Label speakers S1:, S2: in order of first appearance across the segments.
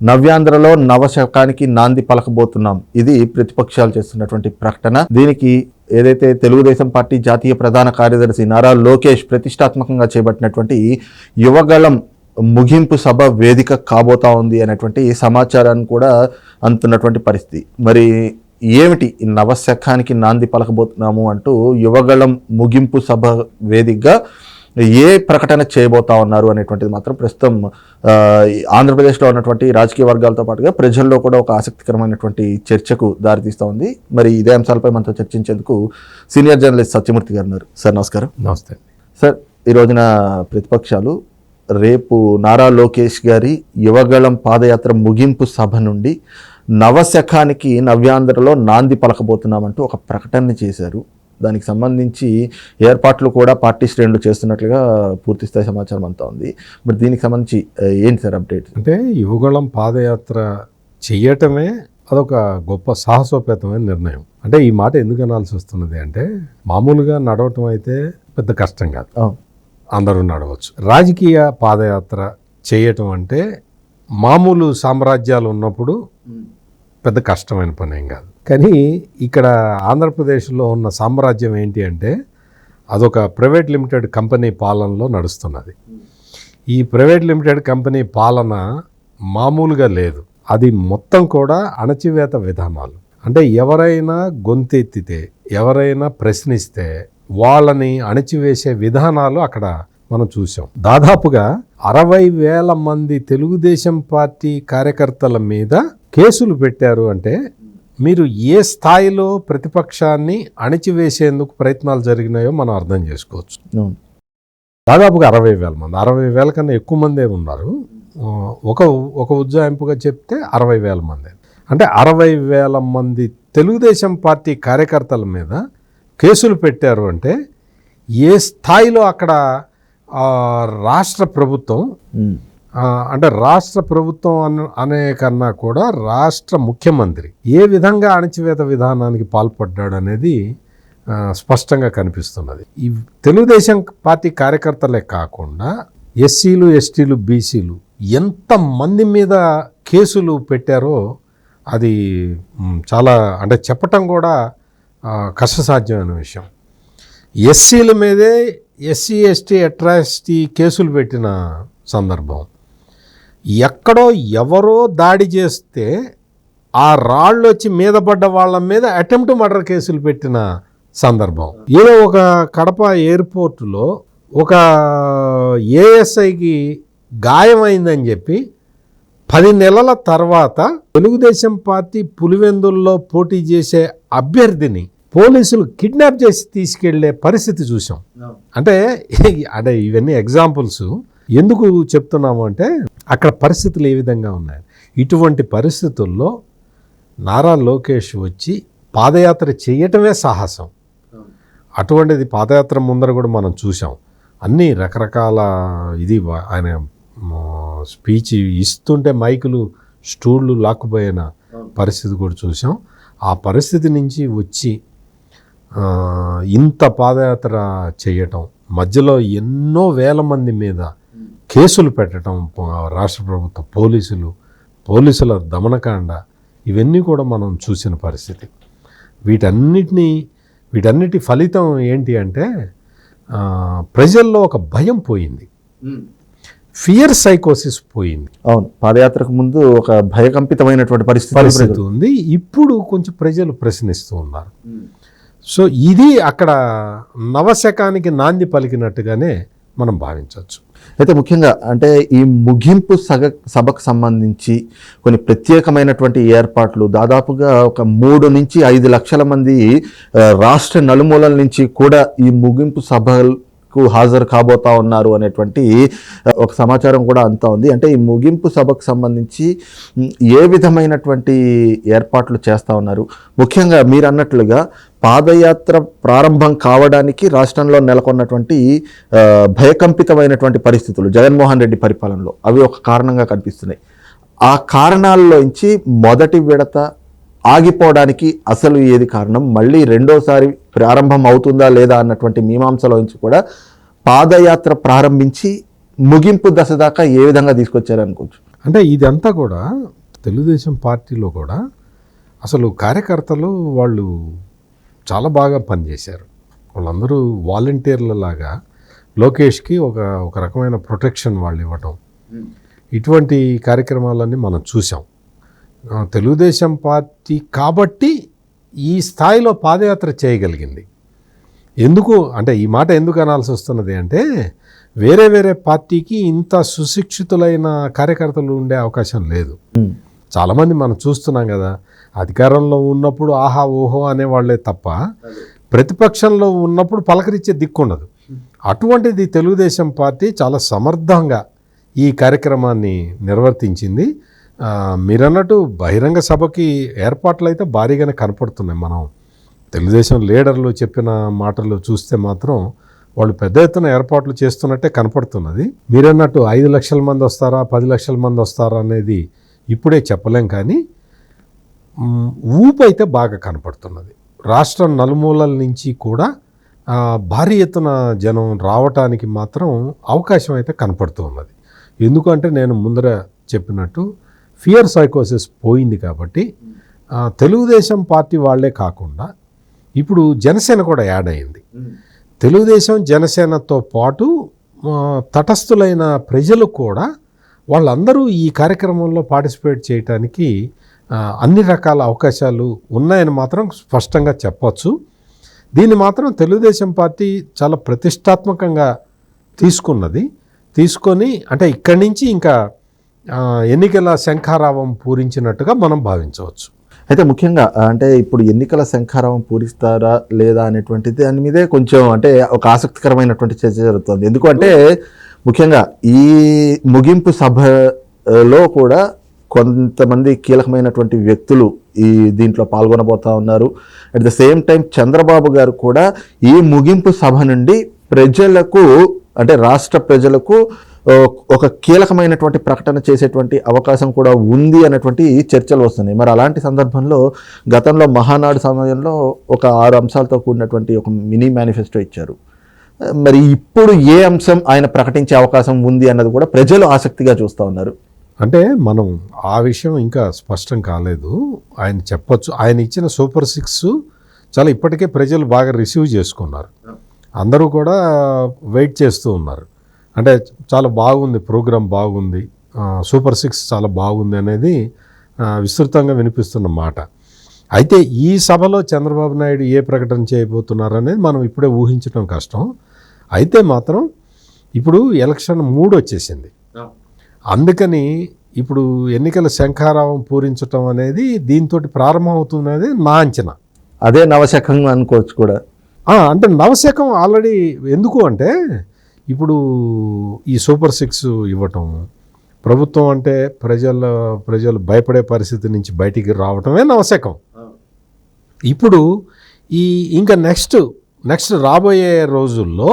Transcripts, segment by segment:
S1: నవ్యాంధ్రలో నవశకానికి నాంది పలకబోతున్నాం. ఇది ప్రతిపక్షాలు చేస్తున్నటువంటి ప్రకటన. దీనికి ఏదైతే తెలుగుదేశం పార్టీ జాతీయ ప్రధాన కార్యదర్శి నారా లోకేష్ ప్రతిష్టాత్మకంగా చేపట్టినటువంటి యువగళం ముగింపు సభ వేదిక కాబోతా ఉంది అనేటువంటి సమాచారాన్ని కూడా అందుతున్నటువంటి పరిస్థితి. మరి ఏమిటి నవశకానికి నాంది పలకబోతున్నాము అంటూ యువగళం ముగింపు సభ వేదికగా ఏ ప్రకటన చేయబోతా ఉన్నారు అనేటువంటిది మాత్రం ప్రస్తుతం ఆంధ్రప్రదేశ్లో ఉన్నటువంటి రాజకీయ వర్గాలతో పాటుగా ప్రజల్లో కూడా ఒక ఆసక్తికరమైనటువంటి చర్చకు దారితీస్తూ ఉంది. మరి ఇదే అంశాలపై మనతో చర్చించేందుకు సీనియర్ జర్నలిస్ట్ సత్యమూర్తి గారు ఉన్నారు. సార్ నమస్కారం.
S2: నమస్తే
S1: సార్. ఈ రోజున ప్రతిపక్షాలు రేపు నారా లోకేష్ గారి యువగళం పాదయాత్ర ముగింపు సభ నుండి నవశకానికి నవ్యాంధ్రలో నాంది పలకబోతున్నామంటూ ఒక ప్రకటన చేశారు. దానికి సంబంధించి ఏర్పాట్లు కూడా పార్టీ శ్రేణులు చేస్తున్నట్లుగా పూర్తిస్థాయి సమాచారం అంతా ఉంది. మరి దీనికి సంబంధించి ఏంటి సార్ అప్డేట్?
S2: అంటే యువగళం పాదయాత్ర చేయటమే అదొక గొప్ప సాహసోపేతమైన నిర్ణయం. అంటే ఈ మాట ఎందుకు అనాల్సి వస్తున్నది అంటే, మామూలుగా నడవటం అయితే పెద్ద కష్టం కాదు, అందరూ నడవచ్చు. రాజకీయ పాదయాత్ర చేయటం అంటే మామూలు సామ్రాజ్యాలు ఉన్నప్పుడు పెద్ద కష్టమైన పని ఏం కాదు. కానీ ఇక్కడ ఆంధ్రప్రదేశ్లో ఉన్న సామ్రాజ్యం ఏంటి అంటే, అదొక ప్రైవేట్ లిమిటెడ్ కంపెనీ పాలనలో నడుస్తున్నది. ఈ ప్రైవేట్ లిమిటెడ్ కంపెనీ పాలన మామూలుగా లేదు. అది మొత్తం కూడా అణచివేత విధానాలు. అంటే ఎవరైనా గొంతెత్తితే, ఎవరైనా ప్రశ్నిస్తే వాళ్ళని అణచివేసే విధానాలు అక్కడ మనం చూసాం. దాదాపుగా 60,000 మంది తెలుగుదేశం పార్టీ కార్యకర్తల మీద కేసులు పెట్టారు. అంటే మీరు ఏ స్థాయిలో ప్రతిపక్షాన్ని అణిచివేసేందుకు ప్రయత్నాలు జరిగినాయో మనం అర్థం చేసుకోవచ్చు. దాదాపుగా 60,000 మంది, 60,000 కన్నా ఎక్కువ మందే ఉన్నారు. ఒక ఉజ్జాయింపుగా చెప్తే 60,000 మంది. అంటే 60,000 మంది తెలుగుదేశం పార్టీ కార్యకర్తల మీద కేసులు పెట్టారు. అంటే ఏ స్థాయిలో అక్కడ రాష్ట్ర ప్రభుత్వం, అంటే రాష్ట్ర ప్రభుత్వం అనే కన్నా కూడా రాష్ట్ర ముఖ్యమంత్రి ఏ విధంగా అణచివేత విధానానికి పాల్పడ్డాడు అనేది స్పష్టంగా కనిపిస్తున్నది. ఈ తెలుగుదేశం పార్టీ కార్యకర్తలే కాకుండా ఎస్సీలు, ఎస్టీలు, బీసీలు ఎంతమంది మీద కేసులు పెట్టారో అది చాలా, అంటే చెప్పటం కూడా కష్టసాధ్యమైన విషయం. ఎస్సీల మీదే ఎస్సీ, ఎస్టీ, అట్రాసిటీ కేసులు పెట్టిన సందర్భం. ఎక్కడో ఎవరో దాడి చేస్తే ఆ రాళ్ళు వచ్చి మీద పడ్డ వాళ్ళ మీద అటెంప్ట్ మర్డర్ కేసులు పెట్టిన సందర్భం. ఏదో ఒక కడప ఎయిర్పోర్టులో ఒక ఏఎస్ఐకి గాయమైందని చెప్పి 10 నెలల తర్వాత తెలుగుదేశం పార్టీ పులివెందుల్లో పోటీ చేసే అభ్యర్థిని పోలీసులు కిడ్నాప్ చేసి తీసుకెళ్లే పరిస్థితి చూసాం. అంటే ఇవన్నీ ఎగ్జాంపుల్స్ ఎందుకు చెప్తున్నాము అంటే, అక్కడ పరిస్థితులు ఏ విధంగా ఉన్నాయి. ఇటువంటి పరిస్థితుల్లో నారా లోకేష్ వచ్చి పాదయాత్ర చేయటమే సాహసం. అటువంటిది పాదయాత్ర ముందర కూడా మనం చూసాం. అన్నీ రకరకాల ఆయన స్పీచ్ ఇస్తుంటే మైకులు, స్టూళ్ళు లాక్కుపోయిన పరిస్థితి కూడా చూసాం. ఆ పరిస్థితి నుంచి వచ్చి ఇంత పాదయాత్ర చేయటం, మధ్యలో ఎన్నో వేల మంది మీద కేసులు పెట్టడం, రాష్ట్ర ప్రభుత్వ పోలీసుల దమనకాండ, ఇవన్నీ కూడా మనం చూసిన పరిస్థితి. వీటన్నిటి ఫలితం ఏంటి అంటే, ప్రజల్లో ఒక భయం పోయింది, ఫియర్ సైకోసిస్ పోయింది.
S1: అవును, పాదయాత్రకు ముందు ఒక భయకంపితమైనటువంటి పరిస్థితి
S2: ఉంది. ఇప్పుడు కొంచెం ప్రజలు ప్రశ్నిస్తూ ఉన్నారు. సో ఇది అక్కడ నవశకానికి నాంది పలికినట్టుగానే మనం భావించవచ్చు.
S1: అయితే ముఖ్యంగా అంటే ఈ ముగింపు సభకు సంబంధించి కొన్ని ప్రత్యేకమైనటువంటి ఏర్పాట్లు, దాదాపుగా ఒక 3 నుంచి 5 లక్షల మంది రాష్ట్ర నలుమూలల నుంచి కూడా ఈ ముగింపు సభకు హాజరు కాబోతా ఉన్నారు అనేటువంటి ఒక సమాచారం కూడా అంతా ఉంది. అంటే ఈ ముగింపు సభకు సంబంధించి ఏ విధమైనటువంటి ఏర్పాట్లు చేస్తూ ఉన్నారు? ముఖ్యంగా మీరు అన్నట్లుగా పాదయాత్ర ప్రారంభం కావడానికి రాష్ట్రంలో నెలకొన్నటువంటి భయకంపితమైనటువంటి పరిస్థితులు జగన్మోహన్ రెడ్డి పరిపాలనలో అవి ఒక కారణంగా కనిపిస్తున్నాయి. ఆ కారణాల్లోంచి మొదటి విడత ఆగిపోవడానికి అసలు ఏది కారణం, మళ్ళీ రెండోసారి ప్రారంభం అవుతుందా లేదా అన్నటువంటి మీమాంసలోంచి కూడా పాదయాత్ర ప్రారంభించి ముగింపు దశ దాకా ఏ విధంగా తీసుకొచ్చారనుకోవచ్చు?
S2: అంటే ఇదంతా కూడా తెలుగుదేశం పార్టీలో కూడా అసలు కార్యకర్తలు వాళ్ళు చాలా బాగా పనిచేశారు. వాళ్ళందరూ వాలంటీర్ల లాగా లోకేష్కి ఒక రకమైన ప్రొటెక్షన్ వాళ్ళు ఇవ్వటం, ఇటువంటి కార్యక్రమాలన్నీ మనం చూసాం. తెలుగుదేశం పార్టీ కాబట్టి ఈ స్థాయిలో పాదయాత్ర చేయగలిగింది. ఎందుకు అంటే ఈ మాట ఎందుకు అనాల్సి వస్తున్నది అంటే, వేరే వేరే పార్టీకి ఇంత సుశిక్షితులైన కార్యకర్తలు ఉండే అవకాశం లేదు. చాలామంది మనం చూస్తున్నాం కదా, అధికారంలో ఉన్నప్పుడు ఆహా ఓహో అనేవాళ్లే తప్ప ప్రతిపక్షంలో ఉన్నప్పుడు పలకరించే దిక్కుండదు. అటువంటిది తెలుగుదేశం పార్టీ చాలా సమర్థంగా ఈ కార్యక్రమాన్ని నిర్వర్తించింది. మీరన్నట్టు బహిరంగ సభకి ఏర్పాట్లు అయితే భారీగానే కనపడుతున్నాయి. మనం తెలుగుదేశం లీడర్లు చెప్పిన మాటలు చూస్తే మాత్రం వాళ్ళు పెద్ద ఎత్తున ఏర్పాట్లు చేస్తున్నట్టే కనపడుతున్నది. మీరన్నట్టు 5 లక్షల మంది వస్తారా 10 లక్షల మంది వస్తారా అనేది ఇప్పుడే చెప్పలేం, కానీ ఊపు అయితే బాగా కనపడుతున్నది. రాష్ట్రం నలుమూలల నుంచి కూడా భారీ ఎత్తున జనం రావటానికి మాత్రం అవకాశం అయితే కనపడుతూ ఉన్నది. ఎందుకంటే నేను ముందర చెప్పినట్టు ఫియర్ సైకోసిస్ పోయింది కాబట్టి తెలుగుదేశం పార్టీ వాళ్ళే కాకుండా ఇప్పుడు జనసేన కూడా యాడ్ అయింది. తెలుగుదేశం జనసేనతో పాటు తటస్థులైన ప్రజలు కూడా వాళ్ళందరూ ఈ కార్యక్రమంలో పార్టిసిపేట్ చేయడానికి అన్ని రకాల అవకాశాలు ఉన్నాయని మాత్రం స్పష్టంగా చెప్పచ్చు. దీన్ని మాత్రం తెలుగుదేశం పార్టీ చాలా ప్రతిష్టాత్మకంగా తీసుకొని అంటే ఇక్కడి నుంచి ఇంకా ఎన్నికల శంఖారావం పూరించినట్టుగా మనం భావించవచ్చు.
S1: అయితే ముఖ్యంగా అంటే ఇప్పుడు ఎన్నికల శంఖారావం పూరిస్తారా లేదా అనేటువంటిది దాని మీదే కొంచెం అంటే ఒక ఆసక్తికరమైనటువంటి చర్చ జరుగుతుంది. ఎందుకంటే ముఖ్యంగా ఈ ముగింపు సభలో కూడా కొంతమంది కీలకమైనటువంటి వ్యక్తులు ఈ దీంట్లో పాల్గొనబోతా ఉన్నారు. At the same time Chandrababu గారు కూడా ఈ ముగింపు సభ నుండి ప్రజలకు అంటే రాష్ట్ర ప్రజలకు ఒక కీలకమైనటువంటి ప్రకటన చేసేటువంటి అవకాశం కూడా ఉంది అనేటువంటి చర్చలు వస్తున్నాయి. మరి అలాంటి సందర్భంలో గతంలో మహానాడు సమయంలో ఒక 6 అంశాలతో కూడినటువంటి ఒక మినీ మేనిఫెస్టో ఇచ్చారు. మరి ఇప్పుడు ఏ అంశం ఆయన ప్రకటించే అవకాశం ఉంది అన్నది కూడా ప్రజలు ఆసక్తిగా చూస్తూ ఉన్నారు.
S2: అంటే మనం ఆ విషయం ఇంకా స్పష్టం కాలేదు. ఆయన చెప్పొచ్చు, ఆయన ఇచ్చిన సూపర్ 6 చాలా ఇప్పటికే ప్రజలు బాగా రిసీవ్ చేసుకున్నారు. అందరూ కూడా వెయిట్ చేస్తూ ఉన్నారు. అంటే చాలా బాగుంది, ప్రోగ్రాం బాగుంది, సూపర్ 6 చాలా బాగుంది అనేది విస్తృతంగా వినిపిస్తున్న మాట. అయితే ఈ సభలో చంద్రబాబు నాయుడు ఏ ప్రకటన చేయబోతున్నారు అనేది మనం ఇప్పుడే ఊహించడం కష్టం. అయితే మాత్రం ఇప్పుడు ఎలక్షన్ 3 వచ్చేసింది. అందుకని ఇప్పుడు ఎన్నికల శంఖారావం పూరించడం అనేది దీంతో ప్రారంభం అవుతున్నది నా అంచనా.
S1: అదే నవశకంగా అనుకోవచ్చు కూడా.
S2: అంటే నవశకం ఆల్రెడీ. ఎందుకు అంటే ఇప్పుడు ఈ సూపర్ 6 ఇవ్వటం, ప్రభుత్వం అంటే ప్రజలు భయపడే పరిస్థితి నుంచి బయటికి రావటమే నవశకం. ఇప్పుడు ఇంకా నెక్స్ట్ రాబోయే రోజుల్లో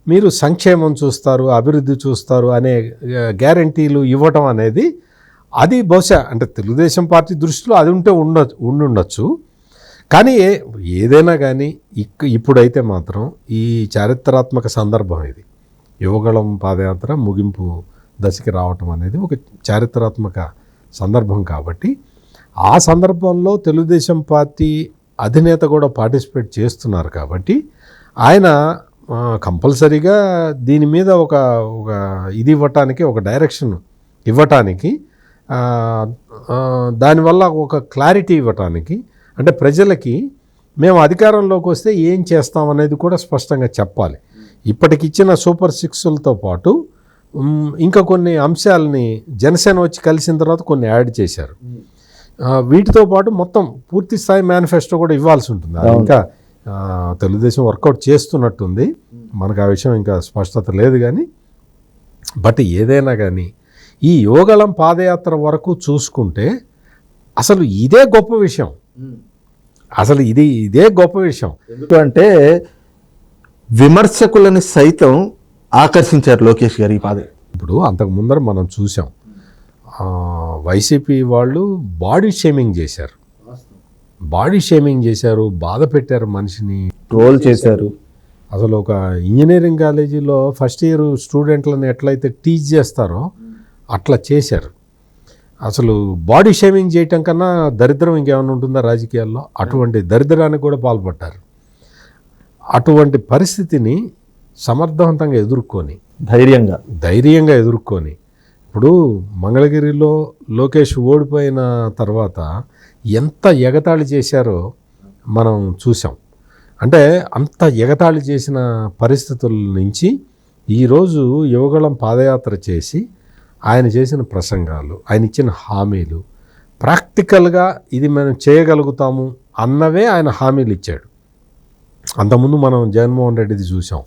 S2: మీరు సంక్షేమం చూస్తారు, అభివృద్ధి చూస్తారు అనే గ్యారంటీలు ఇవ్వటం అనేది అది బహుశా అంటే తెలుగుదేశం పార్టీ దృష్టిలో అది ఉండుండొచ్చు. కానీ ఏదైనా కానీ ఇప్పుడైతే మాత్రం ఈ చారిత్రాత్మక సందర్భం ఇది. యువగళం పాదయాత్ర ముగింపు దశకి రావటం అనేది ఒక చారిత్రాత్మక సందర్భం కాబట్టి ఆ సందర్భంలో తెలుగుదేశం పార్టీ అధినేత కూడా పార్టిసిపేట్ చేస్తున్నారు కాబట్టి ఆయన కంపల్సరీగా దీని మీద ఒక ఇది ఇవ్వటానికి, ఒక డైరెక్షన్ ఇవ్వటానికి, దానివల్ల ఒక క్లారిటీ ఇవ్వటానికి, అంటే ప్రజలకి మేము అధికారంలోకి వస్తే ఏం చేస్తామనేది కూడా స్పష్టంగా చెప్పాలి. ఇప్పటికిచ్చిన సూపర్ 6లతో పాటు ఇంకా కొన్ని అంశాలని జనసేన వచ్చి కలిసిన తర్వాత కొన్ని యాడ్ చేశారు. వీటితో పాటు మొత్తం పూర్తి స్థాయి మేనిఫెస్టో కూడా ఇవ్వాల్సి ఉంటుంది. అది ఇంకా తెలుగుదేశం వర్కౌట్ చేస్తున్నట్టుంది. మనకు ఆ విషయం ఇంకా స్పష్టత లేదు. కానీ బట్ ఏదైనా కానీ ఈ యువగళం పాదయాత్ర వరకు చూసుకుంటే అసలు ఇదే గొప్ప విషయం. ఇదే గొప్ప విషయం.
S1: ఎందుకంటే విమర్శకులని సైతం ఆకర్షించారు లోకేష్ గారు ఈ పాదయాత్ర.
S2: ఇప్పుడు అంతకు ముందర మనం చూసాం, వైసీపీ వాళ్ళు బాడీ షేమింగ్ చేశారు, బాధ పెట్టారు, మనిషిని
S1: ట్రోల్ చేశారు.
S2: అసలు ఒక ఇంజనీరింగ్ కాలేజీలో ఫస్ట్ ఇయర్ స్టూడెంట్లను ఎట్లయితే టీచ్ చేస్తారో అట్లా చేశారు. అసలు బాడీ షేవింగ్ చేయటం కన్నా దరిద్రం ఇంకేమైనా ఉంటుందా రాజకీయాల్లో? అటువంటి దరిద్రానికి కూడా పాల్పడ్డారు. అటువంటి పరిస్థితిని సమర్థవంతంగా ఎదుర్కొని ధైర్యంగా ఎదుర్కొని ఇప్పుడు మంగళగిరిలో లోకేష్ ఓడిపోయిన తర్వాత ఎంత ఎగతాళి చేశారో మనం చూసాం. అంటే అంత ఎగతాళి చేసిన పరిస్థితుల నుంచి ఈరోజు యువగళం పాదయాత్ర చేసి ఆయన చేసిన ప్రసంగాలు, ఆయన ఇచ్చిన హామీలు, ప్రాక్టికల్గా ఇది మనం చేయగలుగుతాము అన్నవే ఆయన హామీలు ఇచ్చాడు. అంతకుముందు మనం జగన్మోహన్ రెడ్డిది చూసాం.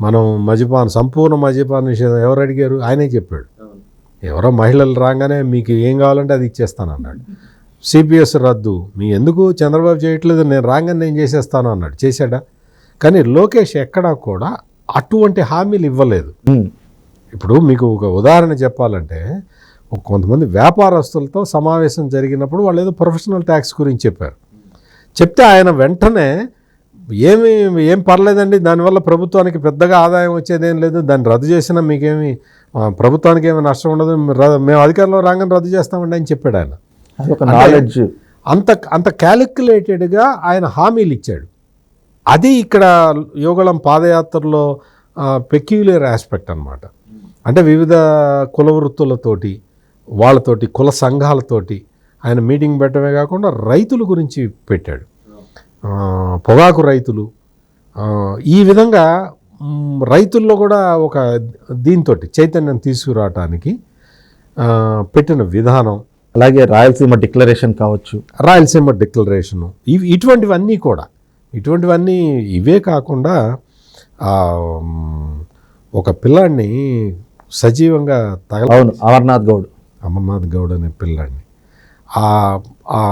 S2: మనం సంపూర్ణ మద్యపాన నిషేధం ఎవరు అడిగారు? ఆయనే చెప్పాడు. ఎవరో మహిళలు రాగానే మీకు ఏం కావాలంటే అది ఇచ్చేస్తానన్నాడు. సిపిఎస్ రద్దు మీ ఎందుకు చంద్రబాబు చేయట్లేదు, నేను రాగానే నేను చేసేస్తాను అన్నాడు. చేశాడా? కానీ లోకేష్ ఎక్కడా కూడా అటువంటి హామీలు ఇవ్వలేదు. ఇప్పుడు మీకు ఒక ఉదాహరణ చెప్పాలంటే, కొంతమంది వ్యాపారస్తులతో సమావేశం జరిగినప్పుడు వాళ్ళు ఏదో ప్రొఫెషనల్ ట్యాక్స్ గురించి చెప్పారు. చెప్తే ఆయన వెంటనే ఏం పర్లేదండి, దానివల్ల ప్రభుత్వానికి పెద్దగా ఆదాయం వచ్చేదేం లేదు, దాన్ని రద్దు చేసినా మీకేమి ప్రభుత్వానికి ఏమి నష్టం ఉండదు, మేము అధికారంలో రాగానే రద్దు చేస్తామండి అని చెప్పాడు ఆయన. అంత క్యాలిక్యులేటెడ్గా ఆయన హామీలు ఇచ్చాడు. అది ఇక్కడ యువగళం పాదయాత్రలో పెక్యులర్ ఆస్పెక్ట్ అన్నమాట. అంటే వివిధ కుల వృత్తులతోటి, వాళ్ళతోటి, కుల సంఘాలతోటి ఆయన మీటింగ్ పెట్టడమే కాకుండా రైతుల గురించి పెట్టాడు. పొగాకు రైతులు, ఈ విధంగా రైతుల్లో కూడా ఒక దీంతో చైతన్యం తీసుకురావటానికి పెట్టిన విధానం.
S1: అలాగే రాయలసీమ డిక్లరేషన్ కావచ్చు,
S2: రాయలసీమ డిక్లరేషను, ఇటువంటివన్నీ ఇవే కాకుండా ఒక పిల్లాడిని సజీవంగా
S1: అమర్నాథ్
S2: గౌడ్ అనే పిల్లాడిని, ఆ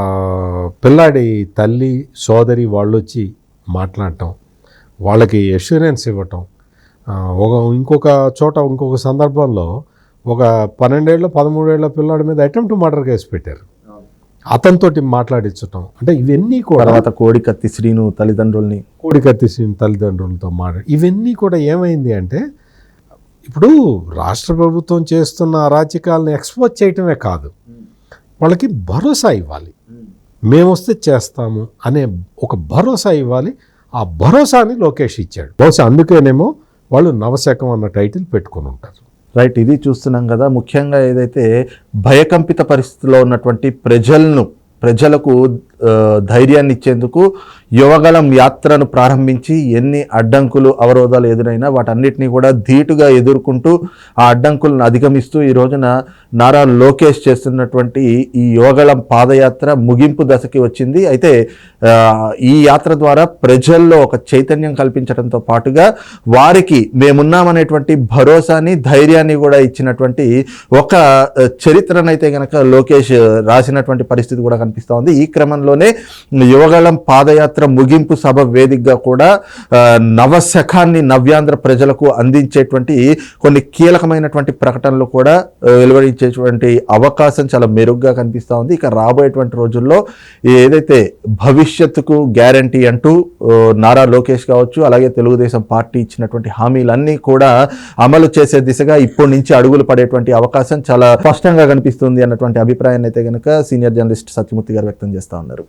S2: పిల్లాడి తల్లి సోదరి వాళ్ళు వచ్చి మాట్లాడటం, వాళ్ళకి అష్యూరెన్స్ ఇవ్వటం. ఇంకొక సందర్భంలో ఒక 12-13 ఏళ్ల పిల్లాడి మీద అటెంప్ట్ మర్డర్ కేసు పెట్టారు. అతనితోటి మాట్లాడించటం. అంటే ఇవన్నీ కూడా
S1: తర్వాత కోడికత్తి శ్రీను
S2: తల్లిదండ్రులతో ఇవన్నీ కూడా ఏమైంది అంటే, ఇప్పుడు రాష్ట్ర ప్రభుత్వం చేస్తున్న అరాచకాలను ఎక్స్పోజ్ చేయటమే కాదు, వాళ్ళకి భరోసా ఇవ్వాలి. మేము వస్తే చేస్తాము అనే ఒక భరోసా ఇవ్వాలి. ఆ భరోసాని లోకేష్ ఇచ్చాడు. బహుశా అందుకేనేమో వాళ్ళు నవశకం అన్న టైటిల్ పెట్టుకొని ఉంటారు.
S1: రైట్, ఇది చూస్తున్నాం కదా. ముఖ్యంగా ఏదైతే భయకంపిత పరిస్థితిలో ఉన్నటువంటి ప్రజలకు ధైర్యాన్ని ఇచ్చేందుకు యువగళం యాత్రను ప్రారంభించి ఎన్ని అడ్డంకులు అవరోధాలు ఎదురైనా వాటన్నిటినీ కూడా ధీటుగా ఎదుర్కొంటూ ఆ అడ్డంకులను అధిగమిస్తూ ఈ రోజున నారా లోకేష్ చేస్తున్నటువంటి ఈ యువగళం పాదయాత్ర ముగింపు దశకి వచ్చింది. అయితే ఈ యాత్ర ద్వారా ప్రజల్లో ఒక చైతన్యం కల్పించడంతో పాటుగా వారికి మేమున్నామనేటువంటి భరోసాని, ధైర్యాన్ని కూడా ఇచ్చినటువంటి ఒక చరిత్రనైతే కనుక లోకేష్ రాసినటువంటి పరిస్థితి కూడా కనిపిస్తూ ఉంది. ఈ క్రమంలోనే యువగళం పాదయాత్ర ముగింపు సభ వేదికగా కూడా నవశకాన్ని నవ్యాంధ్ర ప్రజలకు అందించేటువంటి కొన్ని కీలకమైనటువంటి ప్రకటనలు కూడా వెలువరించేటువంటి అవకాశం చాలా మెరుగ్గా కనిపిస్తూ ఉంది. ఇక రాబోయేటువంటి రోజుల్లో ఏదైతే భవిష్యత్తుకు గ్యారంటీ అంటూ నారా లోకేష్ కావచ్చు, అలాగే తెలుగుదేశం పార్టీ ఇచ్చినటువంటి హామీలన్నీ కూడా అమలు చేసే దిశగా ఇప్పటి నుంచి అడుగులు పడేటువంటి అవకాశం చాలా స్పష్టంగా కనిపిస్తుంది అన్నటువంటి అభిప్రాయాన్ని అయితే కనుక సీనియర్ జర్నలిస్ట్ సత్యమూర్తి గారు వ్యక్తం చేస్తూ ఉన్నారు.